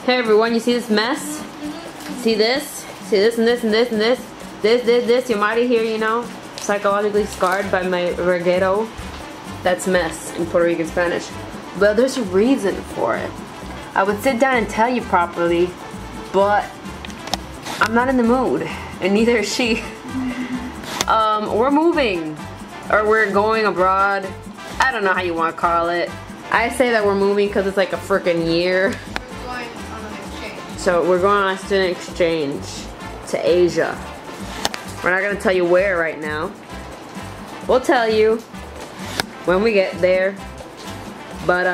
Hey everyone, you see this mess? See this? See this and this and this and this? This. You might hear, you know, psychologically scarred by my reguero. That's mess in Puerto Rican Spanish. But there's a reason for it. I would sit down and tell you properly, but I'm not in the mood, and neither is she. We're moving, or we're going abroad. I don't know how you want to call it. I say that we're moving because it's like a freaking year. We're going on an exchange. So we're going on a student exchange to Asia. We're not gonna tell you where right now. We'll tell you when we get there. But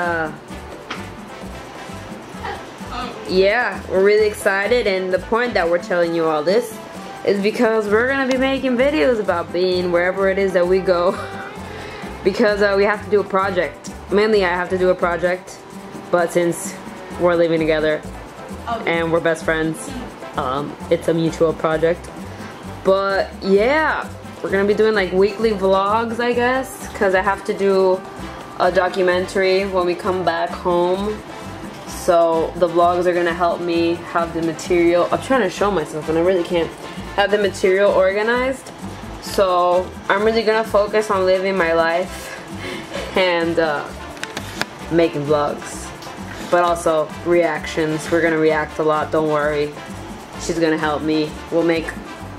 yeah, we're really excited, and the point that we're telling you all this is because we're gonna be making videos about being wherever it is that we go. Because we have to do a project. Mainly I have to do a project, but since we're living together and we're best friends, it's a mutual project. But yeah, we're gonna be doing like weekly vlogs, I guess, because I have to do a documentary when we come back home. So the vlogs are gonna help me have the material. I'm trying to show myself and I really can't have the material organized. So I'm really gonna focus on living my life and making vlogs, but also reactions. We're gonna react a lot, don't worry. She's gonna help me. We'll make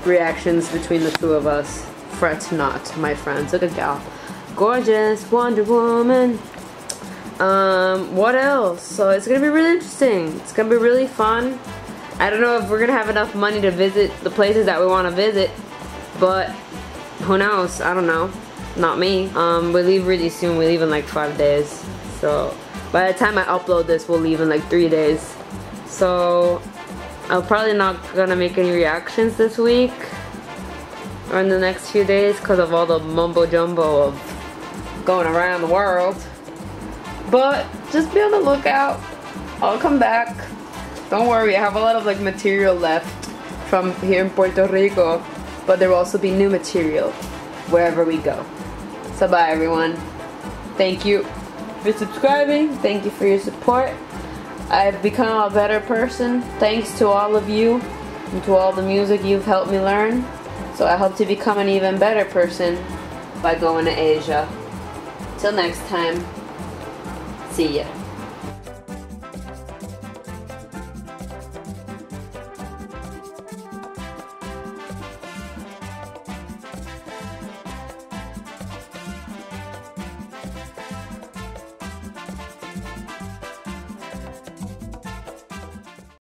reactions between the two of us. Fret not, my friends. Look at gal. Gorgeous Wonder Woman. What else? So it's gonna be really interesting. It's gonna be really fun. I don't know if we're gonna have enough money to visit the places that we want to visit, but who knows? I don't know. Not me. We leave really soon. We leave in like 5 days. So by the time I upload this, we'll leave in like 3 days. So I'm probably not gonna make any reactions this week or in the next few days because of all the mumbo jumbo of going around the world. But just be on the lookout. I'll come back. Don't worry, I have a lot of like material left from here in Puerto Rico, but there will also be new material wherever we go. So bye everyone. Thank you for subscribing. Thank you for your support. I've become a better person thanks to all of you and to all the music you've helped me learn. So I hope to become an even better person by going to Asia. Till next time, see ya.